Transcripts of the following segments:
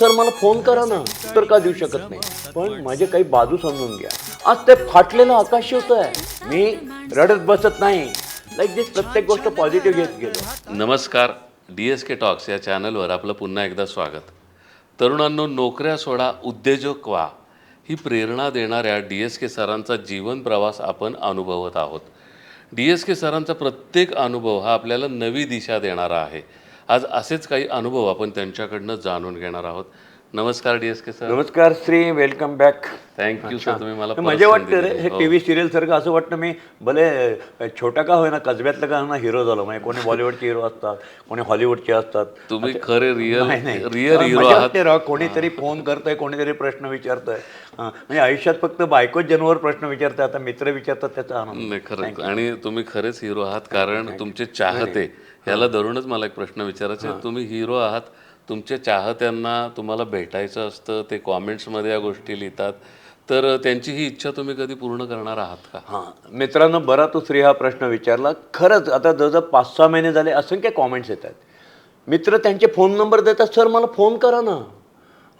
Sir मला phone करा ना, उत्तर का देऊ शकत नाही. पण माझे काही बाजू समजून घ्या. आज ते फाटलेलं आकाश होतंय. मी रडत बसत नाही. लाईक दिस प्रत्येक गोष्ट पॉझिटिव्ह घेत गेलो. नमस्कार. DSK टॉक्स या चॅनलवर आपलं पुन्हा एकदा स्वागत. तरुणांनो, नोकऱ्या सोडा, उद्योजक व्हा, ही प्रेरणा देणाऱ्या DSK सरांचा जीवन प्रवास आपण अनुभवत आहोत. DSK सरांचा प्रत्येक अनुभव हा आपल्याला नवी दिशा देणारा आहे. आज असेच काही अनुभव आपण त्यांच्याकडनं जाणून घेणार आहोत. नमस्कार DSK सर. नमस्कार Shri, welcome back. Thank you sir, तुम्ही मला मजा वाटतं रे हे हो. टीव्ही सिरियल सारखं. असं वाटतं मी भले छोटा का होईना, कसब्यातलं का होईना हिरो झालो. म्हणजे कोणी बॉलिवूडचे हिरो असतात, कोणी हॉलिवूडचे असतात. तुम्ही खरे रिअल हिरो मजा आहात. वाटते राव. कोणीतरी फोन करतंय, कोणीतरी प्रश्न विचारतंय. म्हणजे आयुष्यात फक्त बायकोच जन्मवर प्रश्न विचारतात, आता मित्र विचारतात, त्याचा आनंद. नाही, खरंच. आणि तुम्ही खरेच हिरो आहात, कारण तुमचे चाहते, याला धरूनच मला एक प्रश्न विचारायचा आहे. तुम्ही हिरो आहात, तुमच्या चाहत्यांना तुम्हाला भेटायचं असतं, ते कॉमेंट्समध्ये या गोष्टी लिहितात, तर त्यांची ही इच्छा तुम्ही कधी पूर्ण करणार आहात का? हां, मित्रांनो, बरा तो श्री हा प्रश्न विचारला. खरंच आता जवळजवळ 5-6 महिने झाले असंख्य कॉमेंट्स येतात. मित्र त्यांचे फोन नंबर देतात, सर मला फोन करा ना.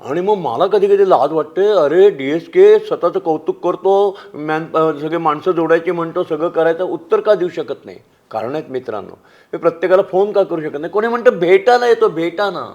आणि मग मला कधी कधी लाज वाटते. अरे DSK स्वतःचं कौतुक करतो, सगळे माणसं जोडायची म्हणतो, सगळं करायचं, उत्तर का देऊ शकत नाही? कारण आहेत मित्रांनो. मी प्रत्येकाला फोन का करू शकत नाही? कोणी म्हणतं भेटायला येतो, भेटा ना.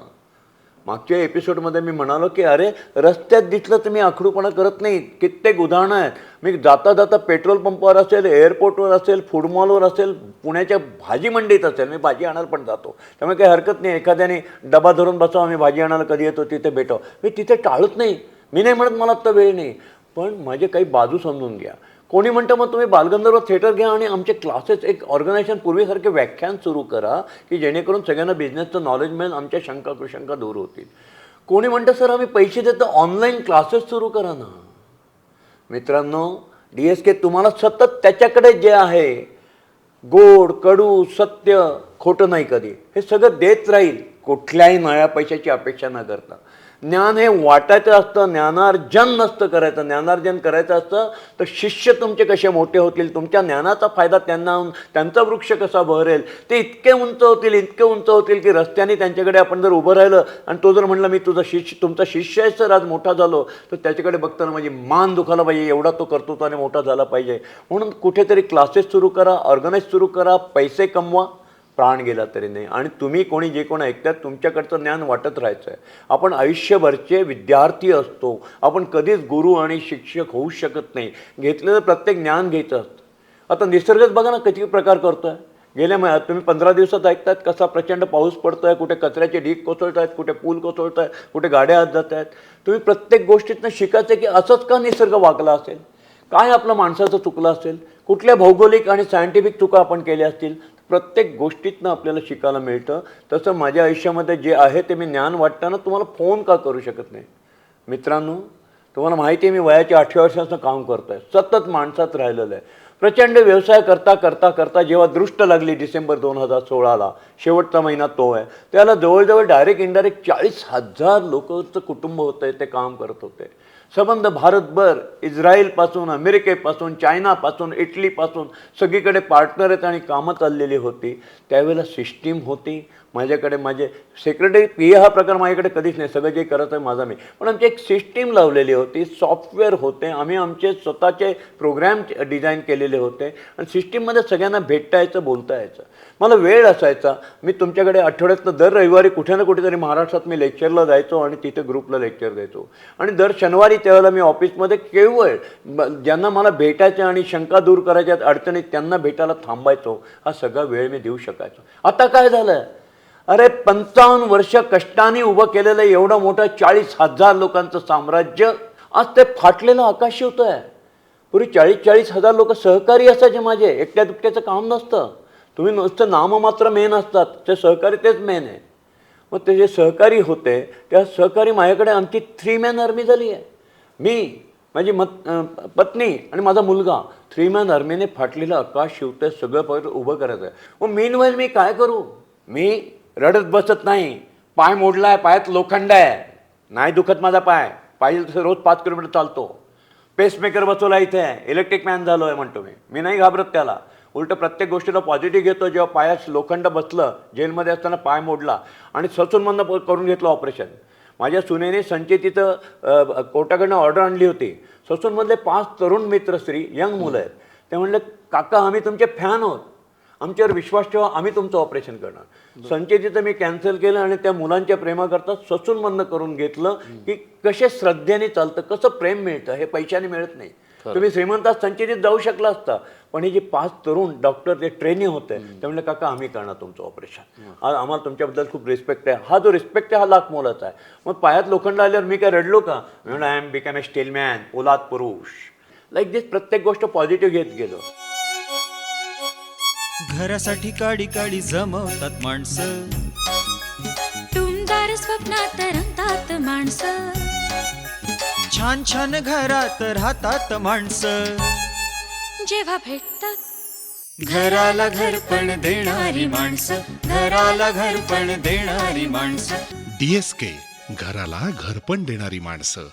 मागच्या एपिसोडमध्ये मी म्हणालो की अरे रस्त्यात दिसलं तर मी आखडूपणा करत नाही. कित्येक उदाहरणं आहेत. मी जाता जाता पेट्रोल पंपावर असेल, एअरपोर्टवर असेल, फूड मॉलवर असेल, पुण्याच्या भाजी मंडईत असेल, मी भाजी आणायला पण जातो. त्यामुळे काही हरकत नाही, एखाद्याने डबा धरून बसावं, आम्ही भाजी आणायला कधी येतो तिथे भेटावं, मी तिथे टाळत नाही. मी नाही म्हणत मला आत्ता वेळ नाही, पण माझे काही बाजू समजून घ्या. कोणी म्हणतं मग तुम्ही बालगंधर्व थिएटर घ्या आणि आमचे क्लासेस, एक ऑर्गनायझेशन पूर्वीसारखे व्याख्यान सुरू करा की जेणेकरून सगळ्यांना बिझनेसचं नॉलेज मिळेल, आमच्या शंका कुशंका दूर होतील. कोणी म्हणतं सर आम्ही पैसे देतो, ऑनलाईन क्लासेस सुरू करा ना. मित्रांनो, DSK तुम्हाला सतत त्याच्याकडे जे आहे गोड, कडू, सत्य, खोटं नाही कधी, हे सगळं देत राहील, कुठल्याही नव्या पैशाची अपेक्षा न करता. ज्ञान हे वाटायचं असतं, ज्ञानार्जन नसतं करायचं. ज्ञानार्जन करायचं असतं तर शिष्य तुमचे कसे मोठे होतील, तुमच्या ज्ञानाचा फायदा त्यांना होऊन त्यांचा वृक्ष कसा बहरेल, ते इतके उंच होतील, इतके उंच होतील की रस्त्याने त्यांच्याकडे आपण जर उभं राहिलं आणि तो जर म्हणला मी तुमचा शिष्य आहे सर, आज मोठा झालो, तर त्याच्याकडे बघताना माझी मान दुखायला पाहिजे, एवढा तो कर्तृत्वाने मोठा झाला पाहिजे. म्हणून कुठेतरी क्लासेस सुरू करा, ऑर्गनाईज सुरू करा, पैसे कमवा, प्राण गेला तरी नाही. आणि तुम्ही कोणी जे कोण ऐकतात तुमच्याकडचं ज्ञान वाटत राहायचं आहे. आपण आयुष्यभरचे विद्यार्थी असतो, आपण कधीच गुरु आणि शिक्षक होऊ शकत नाही. घेतलेलं प्रत्येक ज्ञान घ्यायचं असतं. आता निसर्गच बघा ना किती प्रकार करतो आहे. गेल्या तुम्ही 15 दिवसात ऐकतात कसा प्रचंड पाऊस पडतो आहे, कुठे कचऱ्याचे ढीग कोसळत आहेत, कुठे पूल कोसळत आहेत, कुठे गाड्या आत जात आहेत. तुम्ही प्रत्येक गोष्टीतनं शिकायचं की असंच का निसर्ग वागला असेल, काय आपलं माणसाचं चुकलं असेल, कुठल्या भौगोलिक आणि सायंटिफिक चुका आपण केल्या असतील. प्रत्येक गोष्टीतनं आपल्याला शिकायला मिळतं. तसं माझ्या आयुष्यामध्ये जे आहे ते मी ज्ञान वाटताना तुम्हाला फोन का करू शकत नाही? मित्रांनो, तुम्हाला माहिती आहे मी वयाच्या 8व्या वर्षाचं काम करतो आहे, सतत माणसात राहिलेलं आहे. प्रचंड व्यवसाय करता करता करता जेव्हा दृष्ट लागली डिसेंबर 2016ला, शेवटचा महिना तो आहे, त्याला जवळजवळ डायरेक्ट इनडायरेक्ट 40,000 लोकांचं कुटुंब होतं आहे, ते काम करत होते. संबंध भारतभर, इस्रायलपासून, अमेरिकेपासून, चायनापासून, इटलीपासून सगळीकडे पार्टनर आहेत आणि कामं चाललेली होती. त्यावेळेला सिस्टीम होती. माझ्याकडे माझे सेक्रेटरी PA हा प्रकार माझ्याकडे कधीच नाही, सगळं जे करत आहे माझा मी. पण आमची एक सिस्टीम लावलेली होती, सॉफ्टवेअर होते, आम्ही आमचे स्वतःचे प्रोग्रॅम डिझाईन केलेले होते आणि सिस्टीममध्ये सगळ्यांना भेटता यायचं, बोलता यायचं. मला वेळ असायचा. मी तुमच्याकडे आठवड्यातनं दर रविवारी कुठे ना कुठेतरी महाराष्ट्रात मी लेक्चरला जायचो आणि तिथे ग्रुपला लेक्चर द्यायचो. आणि दर शनिवारी त्यावेळेला मी ऑफिसमध्ये केवळ ज्यांना मला भेटायचं आणि शंका दूर करायच्या अडचणीत त्यांना भेटायला थांबायचो. हा सगळा वेळ मी देऊ शकायचो. आता काय झालं? अरे 55 वर्ष कष्टाने उभं केलेलं एवढं मोठं 40,000 लोकांचं साम्राज्य आज ते फाटलेलं आकाश होतं आहे. पूर्वी 40,000 लोक सहकारी असायचे माझे, एकट्या दुकट्याचं काम नसतं. तुम्ही नुसतं नाममात्र मेन असतात, ते सहकारी तेच मेन आहे. मग ते जे सहकारी होते त्या सहकारी माझ्याकडे आमची 3 मॅन आर्मी झाली आहे. मी, माझी पत्नी आणि माझा मुलगा 3 मॅन आर्मीने फाटलेलं आकाश शिवतंय, सगळं परत उभं करायचं आहे. मग मीनवाईल मी काय करू? मी रडत बसत नाही. पाय मोडला आहे, पायात लोखंड आहे, नाही दुखत माझा पाय, पाहिजे तसं रोज 5 किलोमीटर चालतो. पेसमेकर बसवला इथे, इलेक्ट्रिक मॅन झालो आहे म्हणतो मी नाही घाबरत त्याला. उलटं प्रत्येक गोष्टीला पॉझिटिव्ह घेतो. जेव्हा पायात लोखंड बसलं, जेलमध्ये असताना पाय मोडला आणि ससूनमधनं करून घेतलं ऑपरेशन. माझ्या सुनेने संचेतीचं कोर्टाकडनं ऑर्डर आणली होती. ससूनमधले 5 तरुण मित्र स्त्री यंग मुलं आहेत. ते म्हणले काका आम्ही तुमचे फॅन आहोत, आमच्यावर विश्वास ठेवा, आम्ही तुमचं ऑपरेशन करणार. संचेतीचं मी कॅन्सल केलं आणि त्या मुलांच्या प्रेमाकरता ससूनमधनं करून घेतलं की कसे श्रद्धेने चालतं, कसं प्रेम मिळतं हे पैशाने मिळत नाही. तुम्ही श्रीमंतात संचेतीत जाऊ शकला असता, पण हे जे 5 तरुण डॉक्टर ते ट्रेनिंग होते ते म्हणले काका आम्ही करणार तुमचं ऑपरेशन, आज आम्हाला तुमच्याबद्दल खूप रिस्पेक्ट आहे. हा जो रिस्पेक्ट आहे हा लाख मोलाचा आहे. मग पायात लोखंड आल्यावर मी काय रडलो का? म्हणून I am become a steel man, पोलाद पुरुष. लाईक दिस प्रत्येक गोष्ट पॉझिटिव्ह घेत गेलो. घरासाठी काडी काडी जमवतात माणसं, टुमदार स्वप्नात रंगतात माणसं, छान छान घरात राहतात माणसं. जेव्हा भेटतात घराला घरपण देणारी माणसं, घराला घरपण देणारी माणसं. DSK, घराला घरपण देणारी माणसं.